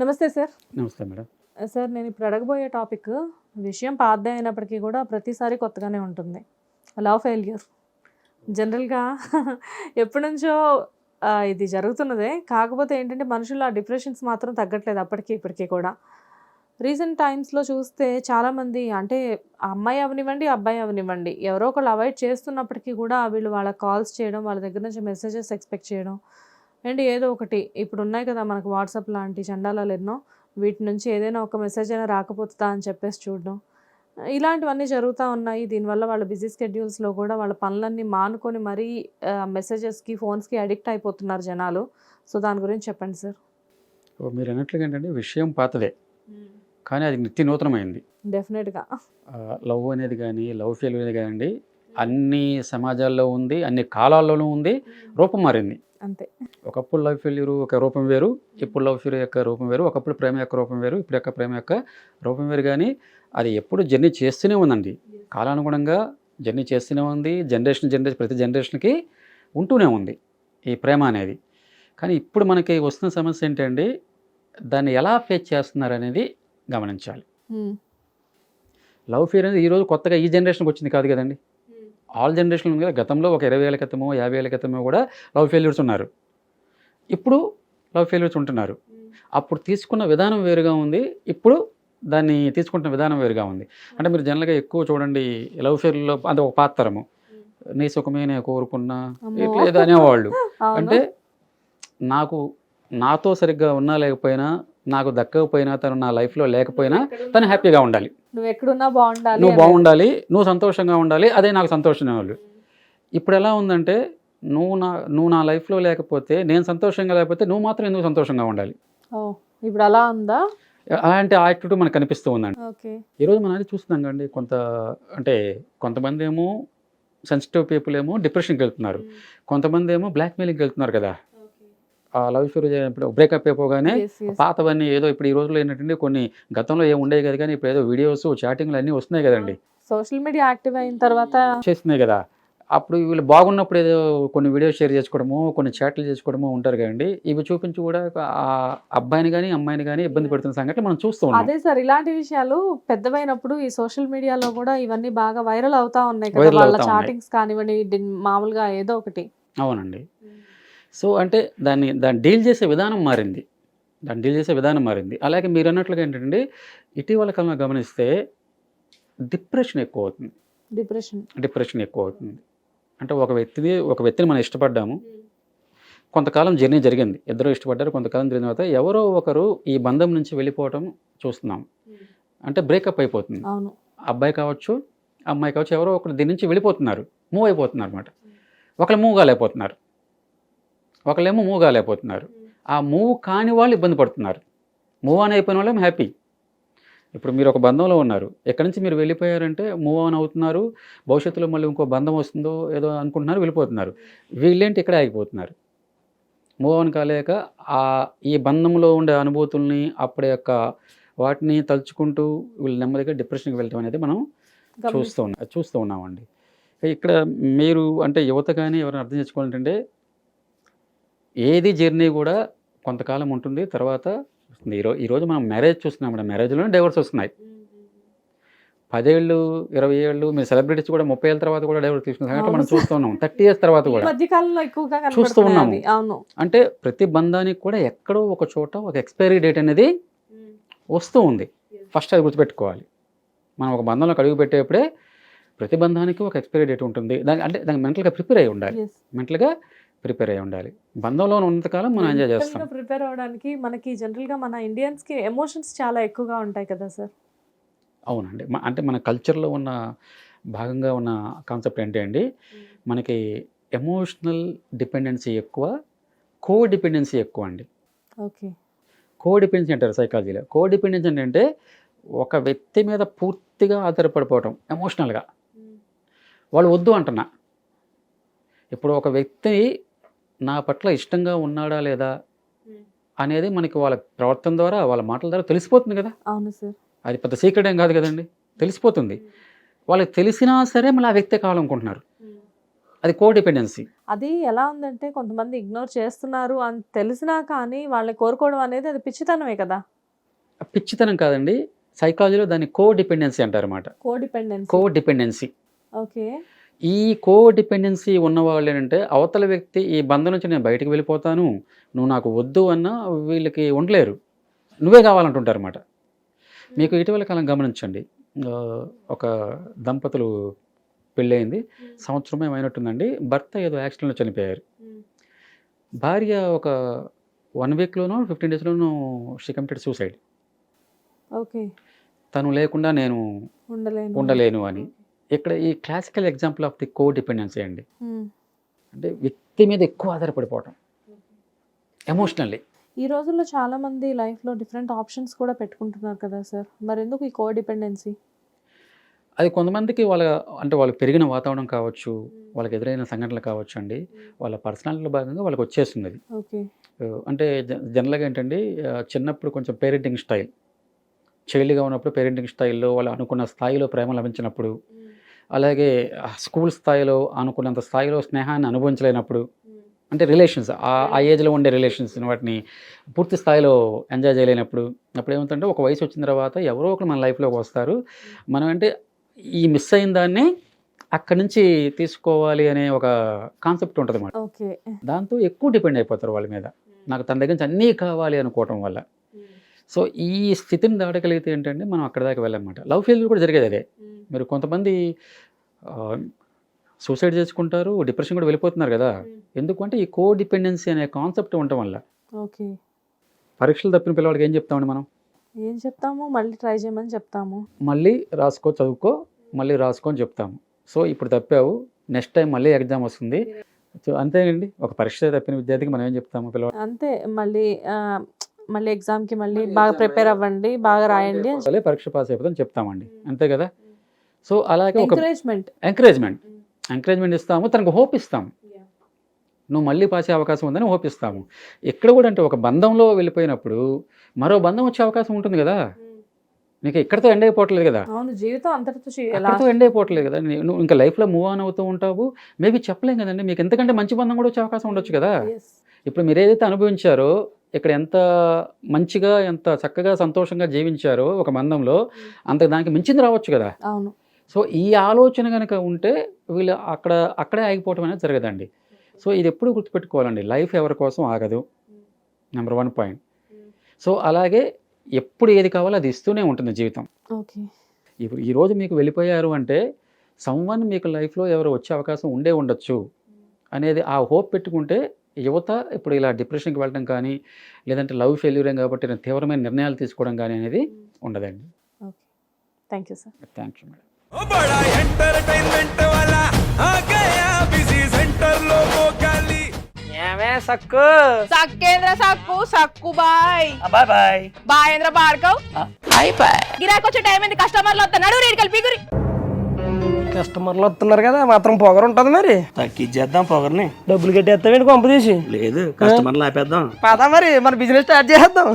నమస్తే సార్. నమస్తే madam. Sir నేను ఇప్పుడు అడగబోయే టాపిక్ విషయం పాతదే అయినప్పటికీ కూడా ప్రతిసారి కొత్తగానే ఉంటుంది. Love failure. జనరల్‌గా ఎప్పటినుంచో ఇది జరుగుతున్నదే. కాకపోతే ఏంటంటే మనుషుల్లో ఆ డిప్రెషన్స్ మాత్రం తగ్గట్లేదు అప్పటికి ఇప్పటికి కూడా. రీసెంట్ టైమ్స్‌లో చూస్తే చాలామంది అంటే ఆ అమ్మాయి అవనివ్వండి, అబ్బాయి అవనివ్వండి ఎవరో ఒకళ్ళు అవాయిడ్ చేస్తున్నప్పటికీ కూడా వీళ్ళు వాళ్ళకి కాల్స్ చేయడం, వాళ్ళ దగ్గర నుంచి మెసేజెస్ ఎక్స్‌పెక్ట్ చేయడం. అండ్ ఏదో ఒకటి ఇప్పుడు ఉన్నాయి కదా మనకు వాట్సాప్ లాంటి చండాలాలు ఎన్నో. వీటి నుంచి ఏదైనా ఒక మెసేజ్ అయినా రాకపోతుందా అని చెప్పేసి చూడడం. ఇలాంటివన్నీ జరుగుతూ ఉన్నాయి. దీనివల్ల వాళ్ళ బిజీ స్కెడ్యూల్స్‌లో కూడా వాళ్ళ పనులన్నీ మానుకొని మరీ మెసేజెస్‌కి, ఫోన్స్‌కి అడిక్ట్ అయిపోతున్నారు జనాలు. సో దాని గురించి చెప్పండి సార్. మీరు అన్నట్లుగా ఏంటంటే విషయం పాతదే, కానీ అది నిత్య నూతనమైంది. డెఫినెట్‌గా. లవ్ అనేది కానీ, లవ్ ఫెయిల్యూర్ అనేది కానివ్వండి, అన్ని సమాజాల్లో ఉంది, అన్ని కాలాల్లోనూ ఉంది, రూపం మారింది. అంతే. ఒకప్పుడు లవ్ ఫెయిల్యూర్ ఒక రూపం వేరు, ఇప్పుడు లవ్ ఫెయిల్యూర్ యొక్క రూపం వేరు. ఒకప్పుడు ప్రేమ యొక్క రూపం వేరు, ఇప్పుడు యొక్క ప్రేమ యొక్క రూపం వేరు. కానీ అది ఎప్పుడు జర్నీ చేస్తూనే ఉందండి. కాలానుగుణంగా జర్నీ చేస్తూనే ఉంది. జనరేషన్ ప్రతి జనరేషన్కి ఉంటూనే ఉంది ఈ ప్రేమ అనేది. కానీ ఇప్పుడు మనకి వస్తున్న సమస్య ఏంటంటే దాన్ని ఎలా ఫేస్ చేస్తున్నారు అనేది గమనించాలి. లవ్ ఫెయిల్యూర్ అనేది ఈరోజు కొత్తగా ఈ జనరేషన్కి వచ్చింది కాదు కదండి. ఆల్ జనరేషన్ ఉంది కదా. గతంలో ఒక 20 ఏళ్ళ క్రితమో 50 ఏళ్ళ క్రితమో కూడా లవ్ ఫెయిల్యూర్స్ ఉన్నారు. ఇప్పుడు లవ్ ఫెయిల్యూర్స్ ఉంటున్నారు. అప్పుడు తీసుకున్న విధానం వేరుగా ఉంది, ఇప్పుడు దాన్ని తీసుకుంటున్న విధానం వేరుగా ఉంది. అంటే మీరు జనరల్గా ఎక్కువ చూడండి లవ్ ఫెయిల్యూర్లో అది ఒక పాత్రము, నీ సుఖమే నేను కోరుకున్నా ఇట్లా ఏదో అనేవాళ్ళు. అంటే నాతో సరిగ్గా ఉన్నా లేకపోయినా, నాకు దక్కకపోయినా, తను నా లైఫ్లో లేకపోయినా తను హ్యాపీగా ఉండాలి, నువ్వు ఎక్కడున్నా బాగుండాలి, నువ్వు బాగుండాలి, నువ్వు సంతోషంగా ఉండాలి, అదే నాకు సంతోషంగా వాళ్ళు. ఇప్పుడు ఎలా ఉందంటే నువ్వు నా లైఫ్లో లేకపోతే, నేను సంతోషంగా లేకపోతే నువ్వు మాత్రం ఎందుకు సంతోషంగా ఉండాలి. ఇప్పుడు అలా ఉందా? అలాంటి యాక్టివిటీ మనకు కనిపిస్తూ ఉందండి. ఓకే. ఈరోజు మనం అది చూస్తున్నాం కండి. కొంతమంది ఏమో సెన్సిటివ్ పీపుల్ ఏమో డిప్రెషన్కి వెళ్తున్నారు, కొంతమంది ఏమో బ్లాక్మెయిలింగ్కి వెళ్తున్నారు కదా. ఆ లవ్ స్టోరీ ఇప్పుడు బ్రేకప్ అయిపోగానే పాతవన్నీ ఏదో ఇప్పుడు ఈ రోజుల్లో ఏంటంటే కొన్ని గతంలో ఏమి ఉండేవి కదా, కానీ ఇప్పుడు ఏదో వీడియోస్ చాటింగ్లు అన్నీ వస్తున్నాయి కదండి. సోషల్ మీడియా యాక్టివ్ అయిన తర్వాత చేస్తున్నాయి కదా. అప్పుడు వీళ్ళు బాగున్నప్పుడు ఏదో కొన్ని వీడియోస్ షేర్ చేసుకోవడము, కొన్ని చాట్లు చేసుకోవడము ఉంటారు కదండి. ఇవి చూపించి కూడా ఆ అబ్బాయిని కానీ అమ్మాయిని కానీ ఇబ్బంది పెడుతున్న సంగతి మనం చూస్తూ ఉన్నాం. అదే సార్, ఇలాంటి విషయాలు పెద్దవైనప్పుడు ఈ సోషల్ మీడియాలో కూడా ఇవన్నీ బాగా వైరల్ అవుతా ఉన్నాయి కదా. వాళ్ళ చాటింగ్స్ కానివ్వండి, మామూలుగా ఏదో ఒకటి. అవునండి. సో అంటే దాన్ని డీల్ చేసే విధానం మారింది. అలాగే మీరు అన్నట్లుగా ఏంటంటే ఇటీవల కాలంలో గమనిస్తే డిప్రెషన్ ఎక్కువ అవుతుంది. డిప్రెషన్ ఎక్కువ అవుతుంది. అంటే ఒక వ్యక్తిని మనం ఇష్టపడ్డాము, కొంతకాలం జర్నీ జరిగింది, ఇద్దరు ఇష్టపడ్డారు, కొంతకాలం జరిగిన తర్వాత ఎవరో ఒకరు ఈ బంధం నుంచి వెళ్ళిపోవటం చూస్తున్నాం. అంటే బ్రేకప్ అయిపోతుంది. అబ్బాయి కావచ్చు, అమ్మాయి కావచ్చు, ఎవరో ఒకరు దీని నుంచి వెళ్ళిపోతున్నారు, మూవ్ అయిపోతున్నారు అనమాట. ఒకళ్ళు మూవ్ కాలేకపోతున్నారు. ఆ మూవ్ కాని వాళ్ళు ఇబ్బంది పడుతున్నారు, మూవ్ ఆన్ అయిపోయిన వాళ్ళేమో హ్యాపీ. ఇప్పుడు మీరు ఒక బంధంలో ఉన్నారు, ఎక్కడి నుంచి మీరు వెళ్ళిపోయారంటే మూవ్ ఆన్ అవుతున్నారు, భవిష్యత్తులో మళ్ళీ ఇంకో బంధం వస్తుందో ఏదో అనుకుంటున్నారు, వెళ్ళిపోతున్నారు. వీళ్ళేంటి ఇక్కడ ఆగిపోతున్నారు, మూవ్ ఆన్ కాలేక ఈ బంధంలో ఉండే అనుభూతుల్ని అప్పటి యొక్క వాటిని తలుచుకుంటూ వీళ్ళు నెమ్మదిగా డిప్రెషన్కి వెళ్ళటం అనేది మనం చూస్తూ ఉన్నామండి. ఇక్కడ మీరు అంటే యువత కానీ ఎవరైనా అర్థం చేసుకోవాలంటే ఏది జర్నీ కూడా కొంతకాలం ఉంటుంది, తర్వాత వస్తుంది. ఈరోజు మనం మ్యారేజ్ చూస్తున్నాం, మ్యారేజ్లోనే డైవర్స్ వస్తున్నాయి. 10 ఏళ్ళు 20 ఏళ్ళు మీరు సెలబ్రిటీస్ కూడా 30 ఏళ్ళ తర్వాత కూడా డైవర్స్ తీసుకున్న మనం చూస్తూ ఉన్నాం. 30 years తర్వాత కూడా చూస్తూ ఉన్నాము. అంటే ప్రతి బంధానికి కూడా ఎక్కడో ఒక చోట ఒక ఎక్స్పైరీ డేట్ అనేది వస్తూ ఉంది. ఫస్ట్ అది గుర్తుపెట్టుకోవాలి. మనం ఒక బంధంలోకి అడుగు పెట్టేప్పుడే ప్రతి బంధానికి ఒక ఎక్స్పైరీ డేట్ ఉంటుంది. దానికి మెంటల్గా ప్రిపేర్ అయి ఉండాలి. బంధంలో ఉన్నంతకాలం మనం ఎంజాయ్ చేస్తాం. ప్రిపేర్ అవ్వడానికి మనకి జనరల్గా మన ఇండియన్స్కి ఎమోషన్స్ చాలా ఎక్కువగా ఉంటాయి కదా సార్. అవునండి. అంటే మన కల్చర్లో ఉన్న భాగంగా ఉన్న కాన్సెప్ట్ ఏంటి అండి, మనకి ఎమోషనల్ డిపెండెన్సీ ఎక్కువ, కోడిపెండెన్సీ ఎక్కువ అండి. ఓకే. కోడిపెండెన్సీ అంటారు సైకాలజీలో. కోడిపెండెన్సీ అంటే ఒక వ్యక్తి మీద పూర్తిగా ఆధారపడిపోవటం ఎమోషనల్గా. వాళ్ళు వద్దు అంటున్నా, ఇప్పుడు ఒక వ్యక్తి నా పట్ల ఇష్టంగా ఉన్నాడా లేదా అనేది మనకి వాళ్ళ ప్రవర్తన ద్వారా, వాళ్ళ మాటల ద్వారా తెలిసిపోతుంది కదా. అవును సార్. అది పెద్ద సీక్రెట్ ఏం కాదు కదండి, తెలిసిపోతుంది. వాళ్ళకి తెలిసినా సరే మళ్ళీ ఆ వ్యక్తే కావాలనుకుంటున్నారు. అది కో డిపెండెన్సీ. అది ఎలా ఉందంటే కొంతమంది ఇగ్నోర్ చేస్తున్నారు అని తెలిసినా కానీ వాళ్ళని కోరుకోవడం అనేది అది పిచ్చితనమే కదా. పిచ్చితనం కాదండి, సైకాలజీలో దాన్ని కో డిపెండెన్సీ అంటారన్నమాట. కోడిపెండెన్సీ. కో డిపెండెన్సీ. ఓకే. ఈ కో డిపెండెన్సీ ఉన్నవాళ్ళు ఏంటంటే అవతల వ్యక్తి ఈ బంధం నుంచి నేను బయటికి వెళ్ళిపోతాను, నువ్వు నాకు వద్దు అన్నా వీళ్ళకి ఉండలేరు, నువ్వే కావాలంటుంటారు అన్నమాట. మీకు ఇటీవల కాలం గమనించండి, ఒక దంపతులు పెళ్ళయింది, సంవత్సరమే అయినట్టుందండి, భర్త ఏదో యాక్సిడెంట్లో చనిపోయారు. భార్య ఒక 1 వీక్లోనో 15 డేస్లోనో షీ కమిటెడ్ సూసైడ్. ఓకే. తను లేకుండా నేను ఉండలేను అని. ఇక్కడ ఈ classical example of the co dependency అండి. అంటే వ్యక్తి మీద ఎక్కువ ఆధారపడిపోవటం ఎమోషనల్లీ. ఈ రోజుల్లో చాలా మంది లైఫ్లో డిఫరెంట్ ఆప్షన్స్ కూడా పెట్టుకుంటున్నారు కదా సార్, మరి ఎందుకు ఈ కో డిపెండెన్సీ? అది కొంతమందికి వాళ్ళు పెరిగిన వాతావరణం కావచ్చు, వాళ్ళకి ఎదురైన సంఘటనలు కావచ్చు అండి, వాళ్ళ పర్సనాలిటీలో భాగంగా వాళ్ళకి వచ్చేస్తుంది అది. ఓకే. అంటే జనరల్గా ఏంటండి, చిన్నప్పుడు కొంచెం పేరెంటింగ్ స్టైల్, చైల్డ్గా ఉన్నప్పుడు పేరెంటింగ్ స్టైల్లో వాళ్ళు అనుకున్న స్థాయిలో ప్రేమ లభించినప్పుడు, అలాగే స్కూల్ స్థాయిలో అనుకున్నంత స్థాయిలో స్నేహాన్ని అనుభవించలేనప్పుడు, అంటే రిలేషన్స్ ఆ ఏజ్లో ఉండే రిలేషన్స్ వాటిని పూర్తి స్థాయిలో ఎంజాయ్ చేయలేనప్పుడు, అప్పుడు ఏమవుతుందంటే ఒక వయసు వచ్చిన తర్వాత ఎవరో ఒకరు మన లైఫ్లోకి వస్తారు, మనం అంటే ఈ మిస్ అయిన దాన్ని అక్కడి నుంచి తీసుకోవాలి అనే ఒక కాన్సెప్ట్ ఉంటుంది అన్నమాట. ఓకే. దాంతో ఎక్కువ డిపెండ్ అయిపోతారు వాళ్ళ మీద, నాకు తన దగ్గర నుంచి అన్నీ కావాలి అనుకోవటం వల్ల. సో ఈ స్థితిని దాటగలిగితే ఏంటంటే మనం అక్కడ దాకా వెళ్ళామన్నమాట. లవ్ ఫెయిల్యూర్ కూడా జరిగేది అదే. మీరు కొంతమంది సూసైడ్ చేసుకుంటారు, డిప్రెషన్ కూడా వెళ్ళిపోతున్నారు కదా. ఎందుకంటే ఈ కో డిపెండెన్సీ అనే కాన్సెప్ట్ ఉండటం వల్ల. ఓకే. పరీక్షలు తప్పిన పిల్లవాడికి ఏం చెప్తామండి మనం? ఏం చెప్తాము? మళ్ళీ ట్రై చేయమని చెప్తాము, మళ్ళీ రాసుకో, చదువుకో, మళ్ళీ రాసుకో అని చెప్తాము. సో ఇప్పుడు తప్పావు, నెక్స్ట్ టైం మళ్ళీ ఎగ్జామ్ వస్తుంది. సో అంతేనండి, ఒక పరీక్ష తప్పిన విద్యార్థికి మనం ఏం చెప్తాము పిల్లవాడు? అంతే. మళ్ళీ ఎగ్జామ్కి మళ్ళీ బాగా ప్రిపేర్ అవ్వండి, బాగా రాయండి, పరీక్ష పాస్ అయిపోతుందని చెప్తామండి, అంతే కదా. సో అలాగే ఒక ఎంకరేజ్మెంట్ ఇస్తాము, తనకు హోప్ ఇస్తాము, నువ్వు మళ్ళీ పాసే అవకాశం ఉందని హోప్ ఇస్తాము. ఎక్కడ కూడా అంటే ఒక బంధంలో వెళ్ళిపోయినప్పుడు మరో బంధం వచ్చే అవకాశం ఉంటుంది కదా. నీకు ఎక్కడితో ఎండ్ అయిపోవట్లేదు కదా, జీవితం అంతటితో ఎండ్ అయిపోవట్లేదు కదా, నువ్వు ఇంకా లైఫ్లో మూవ్ ఆన్ అవుతూ ఉంటావు. మేబీ చెప్పలేం కదండి, మీకు ఎంతకంటే మంచి బంధం కూడా వచ్చే అవకాశం ఉండొచ్చు కదా. ఇప్పుడు మీరు ఏదైతే అనుభవించారో, ఇక్కడ ఎంత మంచిగా ఎంత చక్కగా సంతోషంగా జీవించారో ఒక బంధంలో, అంత దానికి మించింది రావచ్చు కదా. అవును. సో ఈ ఆలోచన కనుక ఉంటే వీళ్ళు అక్కడే ఆగిపోవటం అనేది జరగదండి. సో ఇది ఎప్పుడు గుర్తుపెట్టుకోవాలండి, లైఫ్ ఎవరి కోసం ఆగదు, నెంబర్ 1 పాయింట్. సో అలాగే ఎప్పుడు ఏది కావాలో అది ఇస్తూనే ఉంటుంది జీవితం. ఓకే. ఇప్పుడు ఈరోజు మీకు వెళ్ళిపోయారు అంటే సమ్వన్ మీకు లైఫ్లో ఎవరు వచ్చే అవకాశం ఉండొచ్చు అనేది ఆ హోప్ పెట్టుకుంటే, యువత ఇప్పుడు ఇలా డిప్రెషన్కి వెళ్ళడం కానీ, లేదంటే లవ్ ఫెయిల్యూర్ కాబట్టి తీవ్రమైన నిర్ణయాలు తీసుకోవడం కానీ అనేది ఉండదండి. Okay. Thank you sir. Thank you madam. बड़ा एंटरटेनमेंट वाला आ गया बिजी सेंटर लोगों का ली ఏమే సక్కు సక్కేంద్ర సక్కు సక్కు బాయ్ బాయ్ బాయ్ బాయేంద్ర భార్గవ్ హాయ్ బాయ్. గిరాకి వచ్చే టైం ఏంది, కస్టమర్లు వస్తున్నాడు, రేడికి వెళ్ళి పీగురి. కస్టమర్లు వస్తున్నారు కదా, మాత్రం పొగరు ఉంటుంది మరి. తగ్గించేద్దాం పొగర్ని. డబ్బులు కట్టేస్తావేంటి కొంప తీసి? లేదు, కస్టమర్లు ఆపేద్దాం. పదా మరి మన బిజినెస్ స్టార్ట్ చేద్దాం.